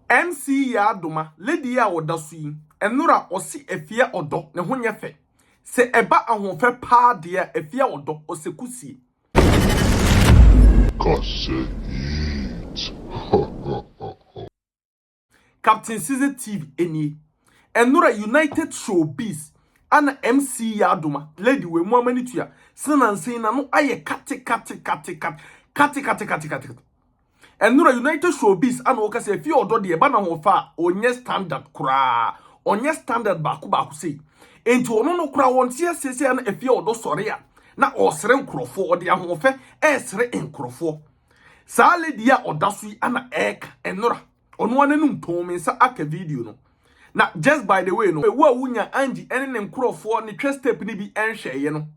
MC ya adoma lady ya wodaso yi enura osi Efia odo ne ho nyefe se eba ahofe pa de Efia odo osekusie Captain Season TV eni enura United Showbizz ana MC ya adoma lady we mu amani tua sinansen na no aye kate enura United Showbizz ana wokase Efia odo de eba na ho fa onye standard kura onye standard baako sei enti ono no kura won tie sese na Efia odo sore a na osere nkrofo ode ahofe esere nkrofo sa lady ya odaso yi ana eka enura ono ananum tomensa aka video no na just by the way no wo awunya anji ene ne nkrofo ne twa step ni bi enhweye no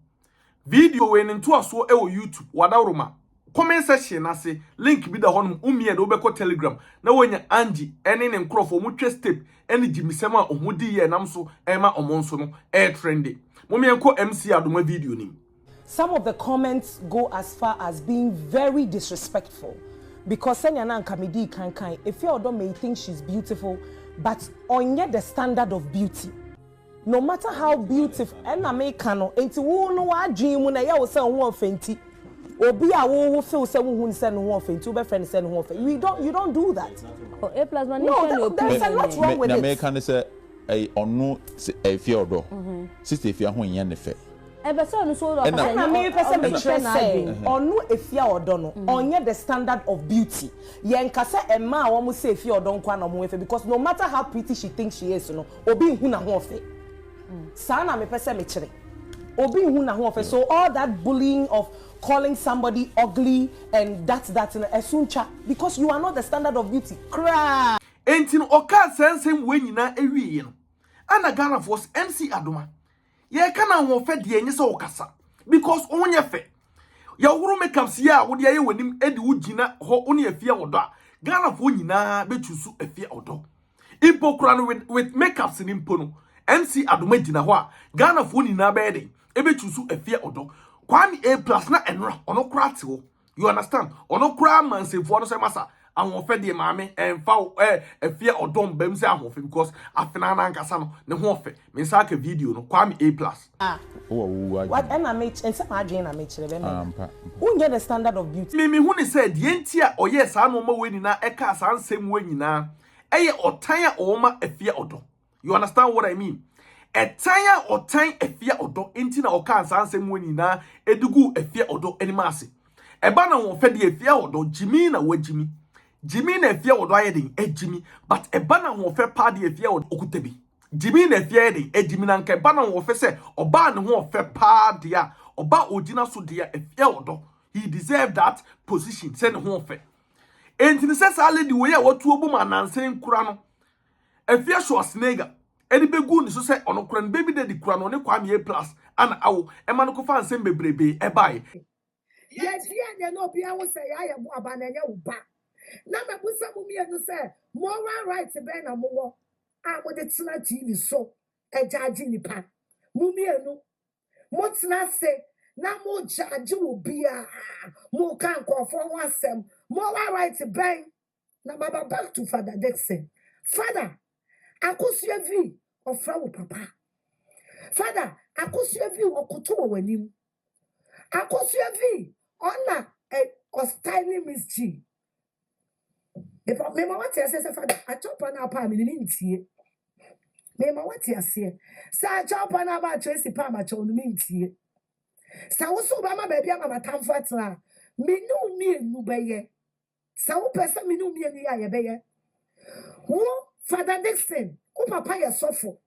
video we ne nto aso e wo YouTube wadawroma comment section na se link bi da honum umie de obekọ Telegram na wonya anji ene ne nkrofo mu twa step ene gimisem a ohudi ye nam so ema omonso no trendy momienko MC adoma video ni. Some of the comments go as far as being very disrespectful because Senyana and Kamidi can if your daughter may think she's beautiful, but on yet the standard of beauty. No matter how beautiful and Americano, ain't you know what dream when I was saying one fenty or be a who feels someone send one fenty, two friends send one fenty. You don't do that. Oh, A plus one. No, there's a lot wrong with it. American say a on no a fear door. Sister, if you're home, you're the fair. And me person me say onu Efia odo no onye the standard of beauty yen kase ema a wo say Efia odo nkwa na mo efe because no matter how pretty she thinks she is no obi hu na ho ofe sa na me person me kire obi hu na ho ofe so all that bullying of calling somebody ugly and that's in esuncha because you are not the standard of beauty cry entin oka sensem we nyina ewie no ana Ghana force MC adoma ye kana wo fe de enye se wokasa because onye fe ya wuru makeups ya wo de ye wanim edi wo gina ho oni Efia odo a Ghana fo nyina betusu Efia odo ipokura no with makeups ni mpo no MC adoma gina ho a Ghana fo nyina be de ebetusu Efia odo kwani A+ na enra ono kura te ho you understand ono kura mansefo no se masa ahofe de maame emfa Efia odom bam se ahofe because afena na nkasa no ne ho ofe me nsa ka video no kwame A+. What am I make and some agent I make chire be who get the standard of beauty me hu ne said de entia oye sa no ma we nyina eka sa nsem we nyina eye otan a o ma Efia odo you understand what I mean etanya otan Efia odo enti na oka sa nsem we nyina edugu Efia odo enima ase eba na ho fe de Efia odo jimi na wajimi Jimmy na Efia odo ayedin ejimi but eba na ho fe pa de Efia odo okutabi Jimmy na Efia ayedin ejimi na nka eba na ho fe se oba ne ho fe pa de a oba ogina so de Efia odo he deserve that position se ne ho fe enti ne se sa lady we ya watu obum anansen kura no Efia Schwarzenegger edi begu ni so se ono kura no baby daddy kura no ne kwame A+ ana awo ema no ko fa nsem bebrebe ebae yes yeah no bia wo se ya ye bo aba na nya wo ba na me busa mu mienu say moral right be na mo wo a mo de tena TV so ejaji nipa mu mienu mo tena se na mo jaji obia mo kan konfo wasem moral right be na baba back to Father Dixon Father akosua vi ofra wo papa Father akosua vi okoto wo wanim akosua vi ona o styling Miss G. If me ma what you say Father, I chop on our palm in mintie. Me ma what you say. Sa chop on our Tracy palm at on mintie. Sa wo so ba ma baby ama tamfatla. Me no me nu beye. Sa wo pesa me no me nu ya ye beye. Wo Father Dixon, wo papa ye sofo.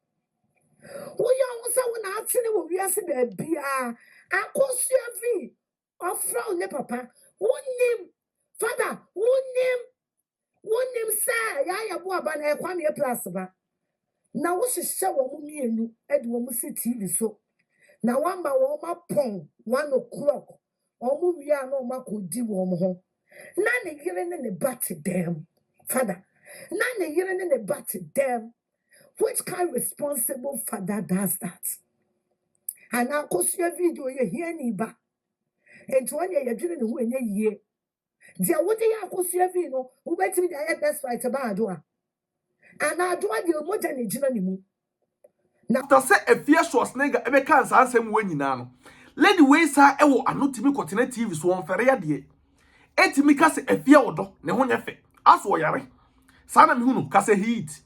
Wo ya wo sa wo na atene wo wiase ba bia. Akosua vi. Ofra ne papa. Wo nim Father, wo nim wonim say ya Yeboah ba na kwame A+ ba na wo hihye wo mu mienu edi wo mu si TV so na wamba wo ma pon 1 o'clock o mu wia na o ma kodi wo mo ho na ne yire ne bat dem Father na ne yire ne bat dem which kind responsible father does that and akosua video ye hia ni ba enti won ye dwene ne ho enye yie dia wodi ya akosua vi no wo betimi dia best fight ba ado a And I do the moja ni jina ni mu. After say Efia Schwarzenegger ebe kan sa ansem we nyina no. Lady we sa ewo anotimi kotene TV so on fere yade. Etimi ka se Efia odo ne ho nyefe. Aso yare. Sa na me hunu ka se heat.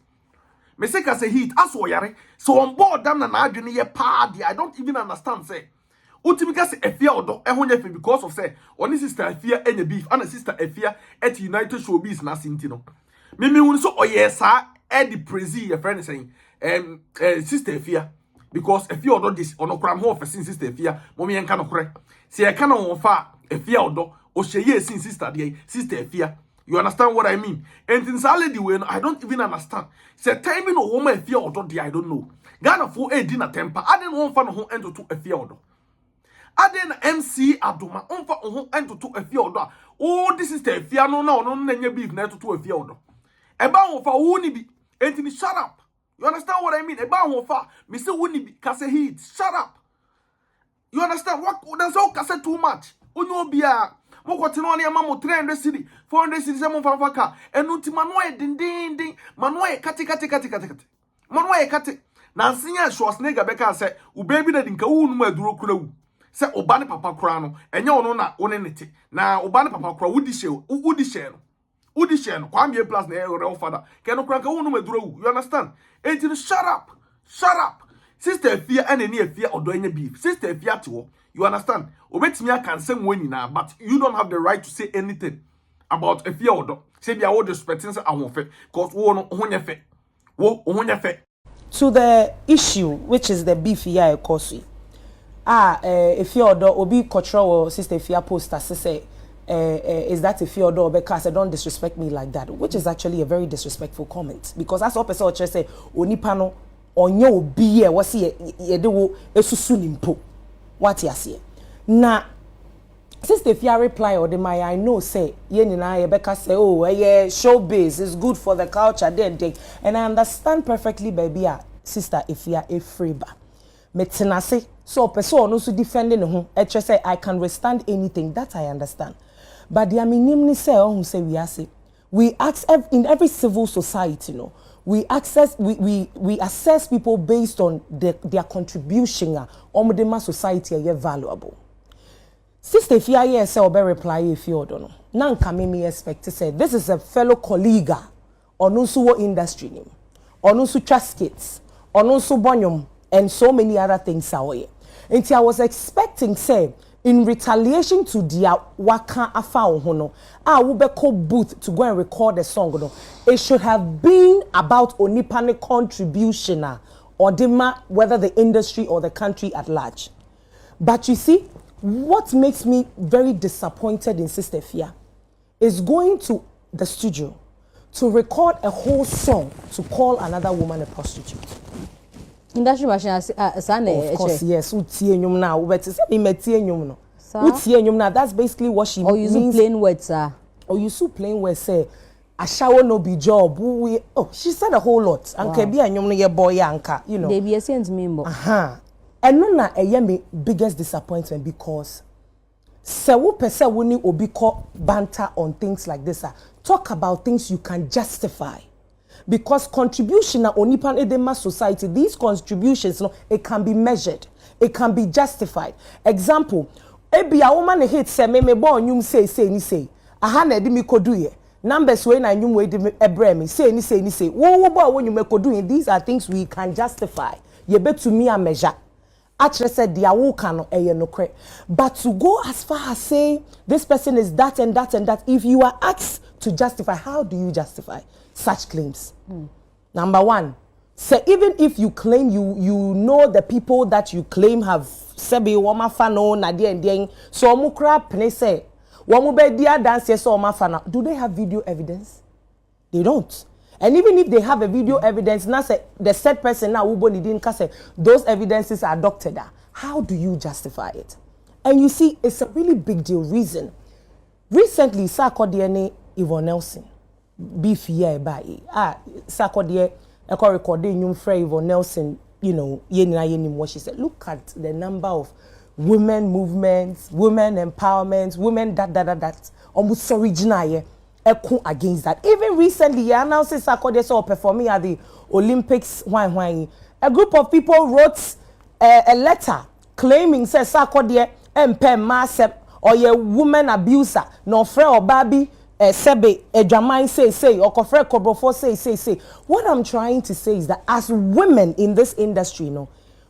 Me say ka se heat aso yare. So on board dam na adwene ye pa de. I don't even understand say. Utimi ka se Efia odo e ho nyefe because of say oni sister Efia enye beef and sister Efia at United Showbizz na sinti no. Me hunu so oyesa e di prezi ye friend saying sister Efia because Efia odo this ono kram ho for sister Efia mommy enka no kore se e ka no ho fa Efia odo o sheye sin sister dey sister Efia. You understand what I mean? And in salad way I don't even understand. Say timing o woman Efia odo dey I don't know. Ghana for e di na temper I didn't want fa no ho ento to Efia odo. Aden MC Adoma onfa ho ento to Efia odo. Oh this is the Efia no na nya beef na to Efia odo. Eba ho fa wo ni bi enti shut up. You understand what I mean? Eba ho fa me say wo ni bi ka say heat. Shut up. You understand what that's all ka say too much. Onyo bia mo kwete no na mo 300 cedi 400 cedi se mo fa ka enu ti mano e din mano e kati mano e kati na nsinya Schwarzenegger beka say u baby na dinka wu nu aduro kura wu se oba ne papa kura no enye ono na one nete na oba ne papa kura wudi she no kwa mbie plus na e real father ke no kura ka wu nu aduro wu. You understand? Enti shut up sister Efia and any Efia odo enye beef sister Efia tiwo. You understand? Obetimi aka nsem wani na but you don't have the right to say anything about Efia odo. Say bia wo disrespecting say ahonfe cause wo no honye fe. To the issue which is the beef here ekosi. Efia odo obi control sister Efia poster say is that Efia odo because don't disrespect me like that, which is actually a very disrespectful comment because that's what person just say onipa no onye obi e wo se ye de wo esusu nimpo. What you say? Na sister Efia reply or the my I know say ye nyina ye beka say oh yeah showbiz is good for the culture then and I understand perfectly baby sister Efia Efreba metenase so person no so defending ho e say I can withstand anything that I understand but the minimum say who say we ask in every civil society we assess people based on their contribution on the society are valuable. Sister Efia here say obe reply Efia odo no. Na nka me expect to say this is a fellow colleague ono so wo industry nim. Ono so traskits, ono so bonyum and so many other things away. And I was expecting say in retaliation to their waka afa hono wo be call booth to go and record a song no. It should have been about onipane contribution or whether the industry or the country at large. But you see, what makes me very disappointed in Sister Efia is going to the studio to record a whole song to call another woman a prostitute. Industry machine of course, yes. Utie nyum na, but say me metie nyum no. Utie nyum na, that's basically what she means. Or you plain words, sir. Or you so plain words say a shower no be job. She said a whole lot. Anka bi anyum no ye boy anka, you know. They be a sense member. And no na me biggest disappointment because se wo pese woni obi ko banter on things like this. Talk about things you can justify. Because contribution na onipan edema society, these contributions it can be measured, it can be justified. Example, ebi a woman hate say me bo nyum say ni say. Aha na edi mi kodu ye. Numbers we na nyum we di ebre me say ni say. Wo bo wo nyum kodu, these are things we can justify. Ye betu me a measure. Actually said the awukano no. But to go as far as saying this person is that and that and that, if you are asked to justify, how do you justify such claims? Number one, say even if you claim you know the people that you claim have sebi wama fano na dia and so mukra pene say wamu be dia dance so wama fana, do they have video evidence? They don't. And even if they have a video evidence, now say the said person now didn't say those evidences are doctored. How do you justify it? And you see, it's a really big deal reason. Recently, Sarkodie Yvonne Nelson, beef here by Sarkodie, I call recording you Yvonne Nelson, you know, what she said. Look at the number of women movements, women empowerment, women that almost original. against that. Even recently, you announced Saturday so performing at the Olympics. A group of people wrote a letter claiming say Saturday MP massive or a woman abuser, no friend or baby. Sebe Ejamai say or Kofre Kobrofo say. What I'm trying to say is that as women in this industry,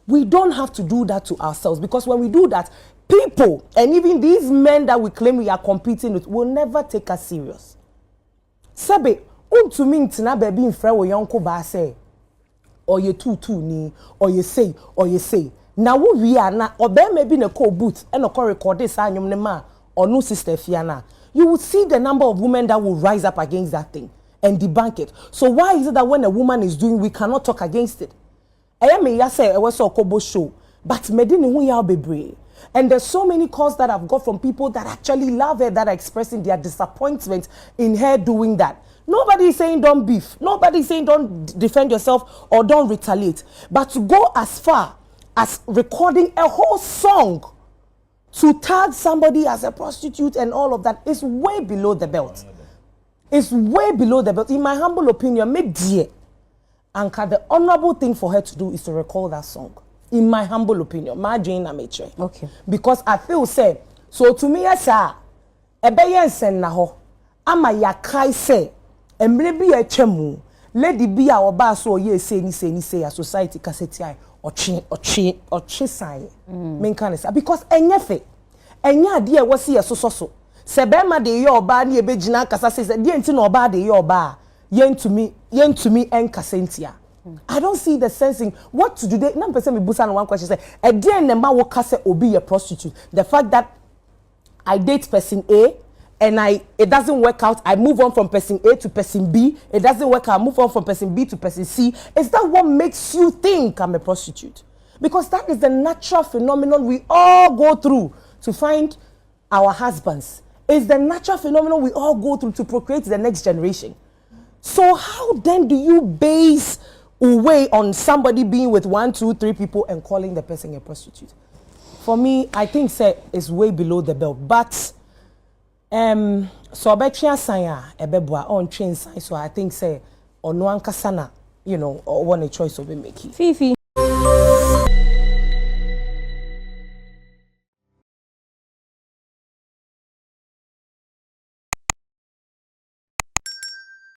we don't have to do that to ourselves, because when we do that, people and even these men that we claim we are competing with will never take us serious. Sebe to me tina baby in friend or yonko ba say or you two ni or you say now we are na or be maybe na call boot and or record this anyum ne ma or no sister Fiana. You will see the number of women that will rise up against that thing and debunk it. So why is it that when a woman is doing, we cannot talk against it? I mean, I say I was a Kobo show, but medini hu ya be. And there's so many calls that I've got from people that actually love her, that are expressing their disappointment in her doing that. Nobody is saying don't beef. Nobody is saying don't defend yourself or don't retaliate. But to go as far as recording a whole song to tag somebody as a prostitute and all of that is way below the belt. It's way below the belt. In my humble opinion, maybe Anka, the honorable thing for her to do is to recall that song. In my humble opinion, my Jane Amateur. Okay. Because I feel say, so to me, yes, ebe sen na ho, ama yakai say, emre bi a chemu, lady bi a oba so ye say ni say a society kaseti ochi sign. Because enyefe enya ade e wose yesoso sebe ma de ye oba na ebegina kasa say de enti na oba de ye oba yentumi enkasentia. I don't see the sense in what to do. Na person me busa na one question say e de na ma wo kase obi a prostitute. The fact that I date person A and it doesn't work out, I move on from person A to person B, it doesn't work out, I move on from person B to person C. Is that what makes you think I'm a prostitute? Because that is the natural phenomenon we all go through to find our husbands. It's the natural phenomenon we all go through to procreate the next generation. So how then do you base away on somebody being with 1, 2, 3 people and calling the person a prostitute? For me, I think it's way below the belt. But so betria sanya ebeboa on train sign, so I think say ono ankasa na, or one a choice of be making. Fifi.